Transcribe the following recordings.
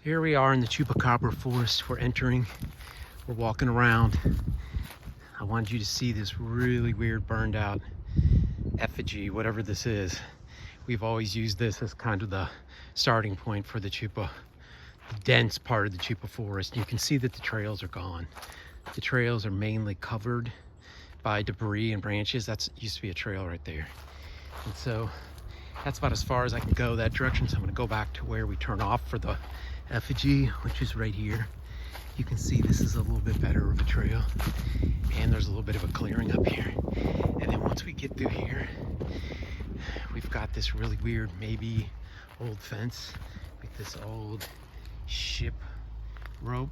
So here we are in the Chupacabra Forest. We're entering, we're walking around. I wanted you to see this really weird burned out effigy, whatever this is. We've always used this as kind of the starting point for the Chupa, the dense part of the Chupa Forest. You can see that the trails are gone. The trails are mainly covered by debris and branches. That used to be a trail right there. And so that's about as far as I can go that direction. So I'm gonna go back to where we turn off for the effigy, which is right here. You can see this is a little bit better of a trail, and there's a little bit of a clearing up here. And then once we get through here, we've got this really weird, maybe old fence with this old ship rope,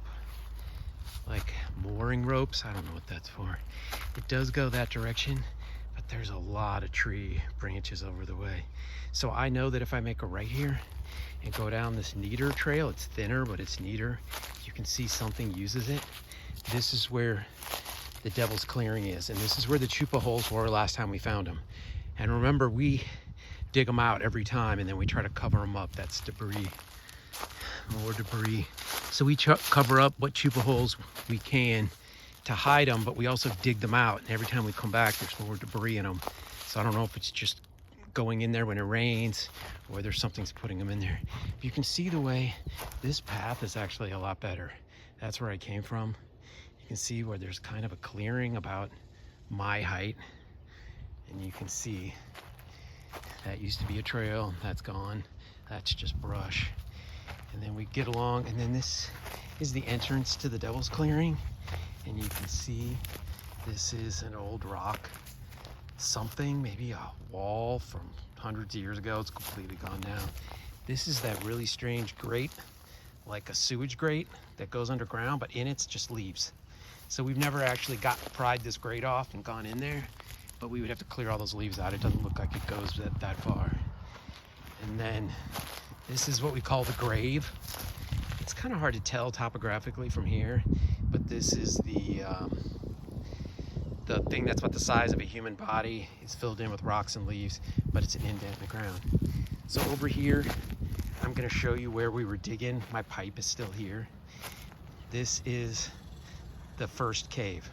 like mooring ropes. I don't know what that's for. It does go that direction, but there's a lot of tree branches over the way. So I know that if I make a right here and go down this neater trail, it's thinner, but it's neater. You can see something uses it. This is where the Devil's Clearing is, and this is where the Chupa holes were last time we found them. And remember, we dig them out every time, and then we try to cover them up. That's debris, more debris. So we cover up what Chupa holes we can to hide them, but we also dig them out. And every time we come back, there's more debris in them. So I don't know if it's just going in there when it rains, or whether something's putting them in there. You can see the way this path is actually a lot better. That's where I came from. You can see where there's kind of a clearing about my height, and you can see that used to be a trail. That's gone. That's just brush. And then we get along, and then this is the entrance to the Devil's Clearing, and you can see this is an old rock something, maybe a wall from hundreds of years ago. It's completely gone now. This is that really strange grate, like a sewage grate that goes underground, but in it's just leaves. So we've never actually pried this grate off and gone in there, but we would have to clear all those leaves out. It doesn't look like it goes that far. And then this is what we call the grave. It's kind of hard to tell topographically from here, but this is the thing that's about the size of a human body. It's filled in with rocks and leaves, but it's an indent in the ground. So over here, I'm gonna show you where we were digging. My pipe is still here. This is the first cave.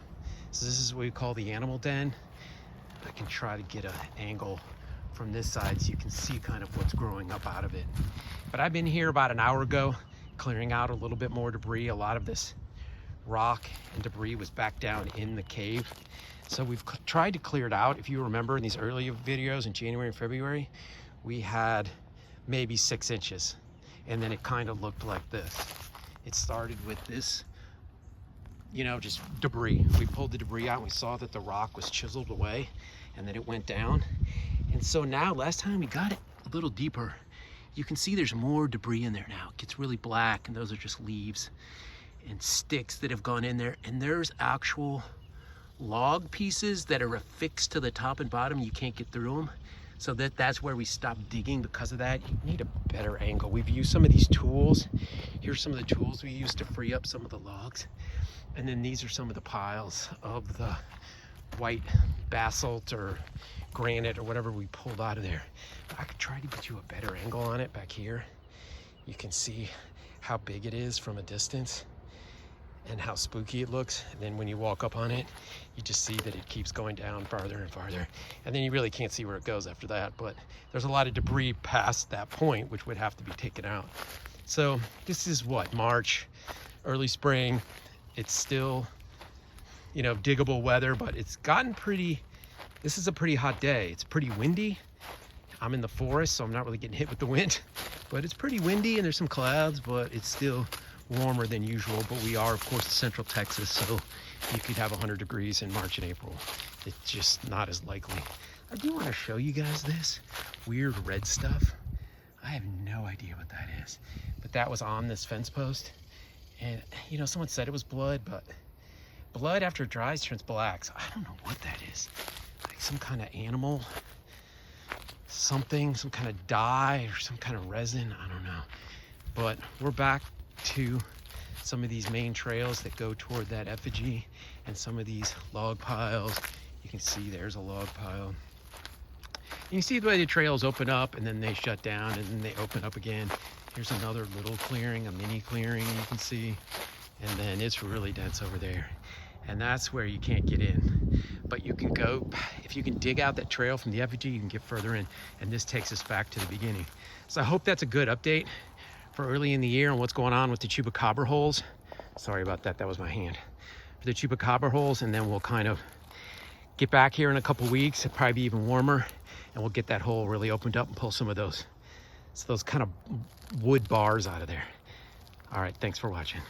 So this is what we call the animal den. I can try to get an angle from this side so you can see kind of what's growing up out of it. But I've been here about an hour ago, clearing out a little bit more debris. A lot of this rock and debris was back down in the cave. So we've tried to clear it out. If you remember in these earlier videos in January and February, we had maybe 6 inches, and then it kind of looked like this. It started with this, you know, just debris. We pulled the debris out and we saw that the rock was chiseled away, and then it went down. And so now, last time we got it a little deeper, you can see there's more debris in there now. It gets really black, and those are just leaves and sticks that have gone in there. And there's actual log pieces that are affixed to the top and bottom. You can't get through them. So that's where we stopped digging because of that. You need a better angle. We've used some of these tools. Here's some of the tools we used to free up some of the logs. And then these are some of the piles of the white basalt or granite or whatever we pulled out of there. I could try to get you a better angle on it back here. You can see how big it is from a distance and how spooky it looks. And then when you walk up on it, you just see that it keeps going down farther and farther. And then you really can't see where it goes after that. But there's a lot of debris past that point, which would have to be taken out. So this is what, March, early spring. It's still, you know, diggable weather, but it's gotten pretty, this is a pretty hot day. It's pretty windy. I'm in the forest, so I'm not really getting hit with the wind, but it's pretty windy and there's some clouds, but it's still warmer than usual. But we are, of course, in Central Texas, so you could have 100 degrees in March and April. It's just not as likely. I do want to show you guys this weird red stuff. I have no idea what that is, but that was on this fence post. And, you know, someone said it was blood, but blood after it dries turns black. So I don't know what that is. Like some kind of animal, something, some kind of dye or some kind of resin. I don't know. But we're back to some of these main trails that go toward that effigy and some of these log piles. You can see there's a log pile. You can see the way the trails open up and then they shut down and then they open up again. Here's another little clearing, a mini clearing you can see. And then it's really dense over there. And that's where you can't get in. But you can go, if you can dig out that trail from the effigy, you can get further in. And this takes us back to the beginning. So I hope that's a good update for early in the year on what's going on with the Chupacabra holes. Sorry about that, that was my hand. For the Chupacabra holes, and then we'll kind of get back here in a couple weeks. It'll probably be even warmer, and we'll get that hole really opened up and pull some of those kind of wood bars out of there. All right, thanks for watching.